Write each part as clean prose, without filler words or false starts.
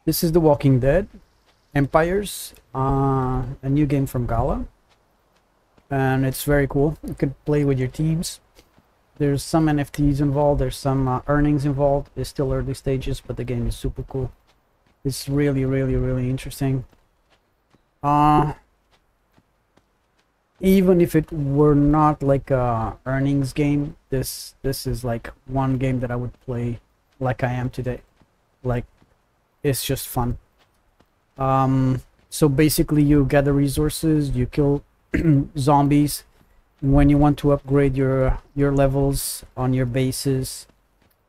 This is The Walking Dead Empires, a new game from Gala, and it's very cool. You could play with your teams. There's some NFTs involved, there's some earnings involved. It's still early stages, but the game is super cool. It's really, really, really interesting. Even if it were not like a earnings game, this is like one game that I would play like I am today. Like, it's just fun. So basically you gather resources, you kill zombies. When you want to upgrade your levels on your bases,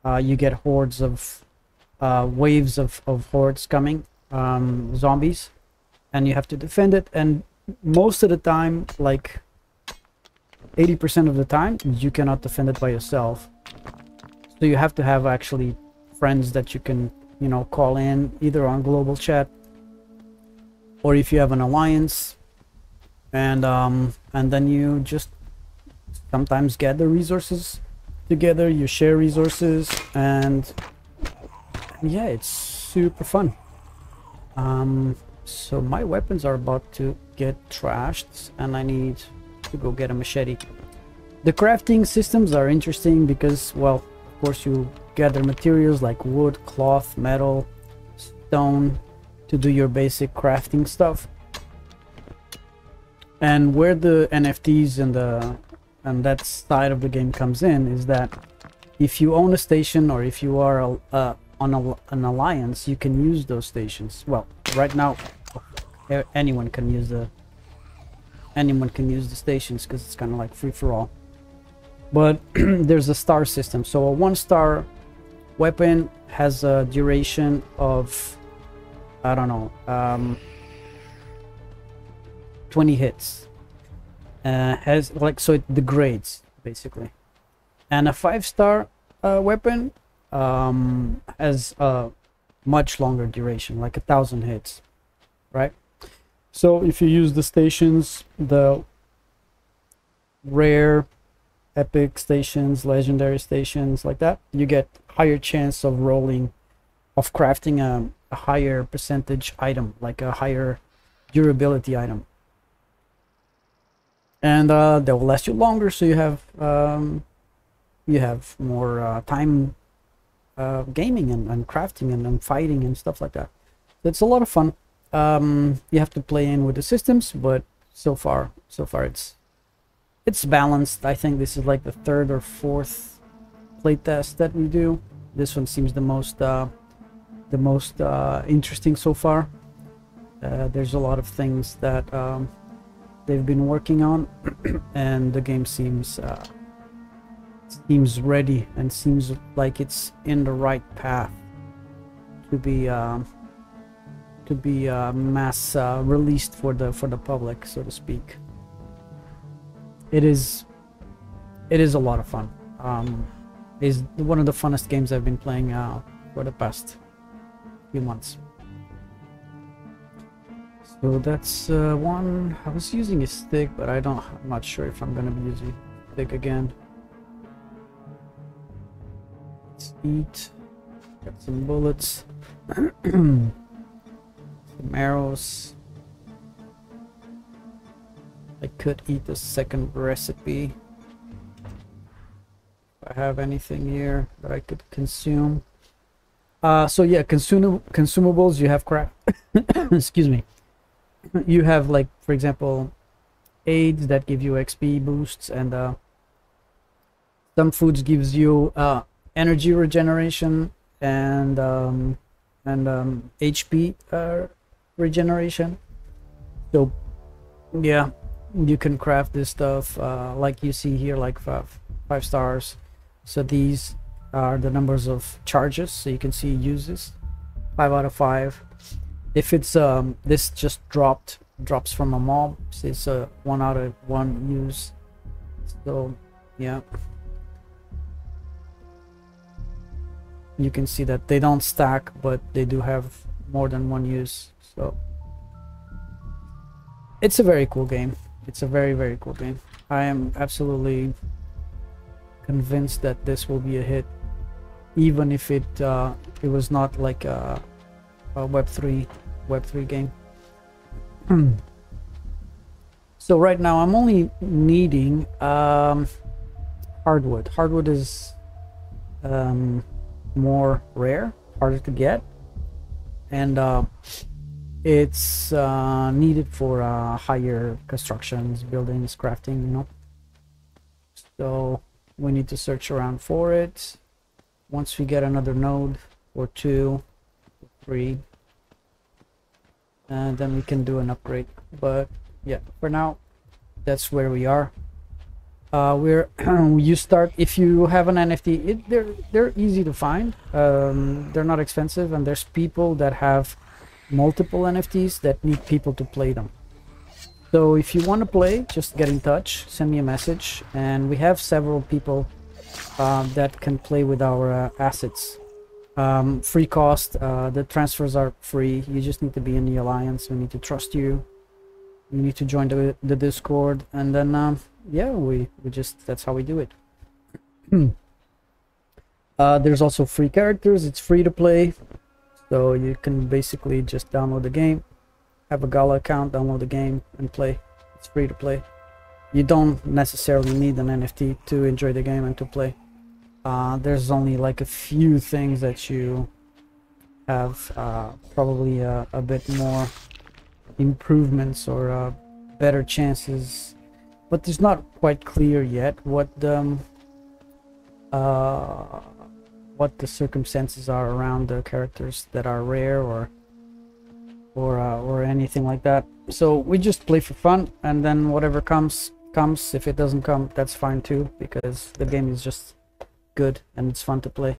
you get hordes of waves of hordes coming, zombies, and you have to defend it. And most of the time, like 80% of the time, you cannot defend it by yourself. So you have to have actually friends that you can, you know, call in either on global chat, or if you have an alliance, and then you just sometimes gather resources together, you share resources, and yeah, it's super fun. So my weapons are about to get trashed and I need to go get a machete. The crafting systems are interesting because, well, of course you gather materials like wood, cloth, metal, stone to do your basic crafting stuff. And where the NFTs and that side of the game comes in is that if you own a station, or if you are on an alliance, you can use those stations. Well, right now anyone can use the stations because it's kind of like free for all. But there's a star system, so a 1-star weapon has a duration of, I don't know, 20 hits. Has like, so it degrades basically. And a 5-star weapon has a much longer duration, like 1,000 hits, right? So if you use the stations, the rare, epic stations, legendary stations like that, you get higher chance of crafting a higher percentage item, like a higher durability item. And they will last you longer, so you have more time gaming and crafting and fighting and stuff like that. It's a lot of fun. You have to play in with the systems, but so far it's balanced. I think this is like the 3rd or 4th playtest that we do. This one seems the most interesting so far. There's a lot of things that they've been working on, and the game seems ready and seems like it's in the right path to be mass released for the public, so to speak. It is a lot of fun. Is one of the funnest games I've been playing for the past few months. So that's one. I was using a stick, but I'm not sure if I'm gonna be using a stick again. Let's eat. Got some bullets. Some arrows. I could eat the second recipe if I have anything here that I could consume. So yeah, consumables. You have crap. Excuse me. You have, like, for example, aids that give you XP boosts, and some foods gives you energy regeneration and HP regeneration. So yeah, you can craft this stuff like you see here, like five stars. So these are the numbers of charges, so you can see uses 5 out of 5. If it's this just drops from a mob, so it's a 1 out of 1 use. So yeah, you can see that they don't stack, but they do have more than 1 use. So it's a very cool game. It's a very, very cool game. I am absolutely convinced that this will be a hit, even if it was not like a Web3 game. So right now I'm only needing hardwood. Hardwood is more rare, harder to get, and it's needed for higher constructions, buildings, crafting, you know. So we need to search around for it. Once we get another node or 2 or 3, and then we can do an upgrade. But yeah, for now that's where we are. You start, if you have an NFT, they're easy to find. They're not expensive, and there's people that have multiple NFTs that need people to play them. So if you want to play, just get in touch, send me a message, and we have several people that can play with our assets. Free cost, the transfers are free. You just need to be in the alliance. We need to trust you. You need to join the Discord, and then yeah, we just, that's how we do it. There's also free characters. It's free to play, so you can basically just download the game, have a Gala account, download the game and play. It's free to play. You don't necessarily need an NFT to enjoy the game and to play. There's only like a few things that you have probably a bit more improvements or better chances, but it's not quite clear yet what the circumstances are around the characters that are rare or anything like that. So we just play for fun, and then whatever comes. If it doesn't come, that's fine too, because the game is just good and it's fun to play.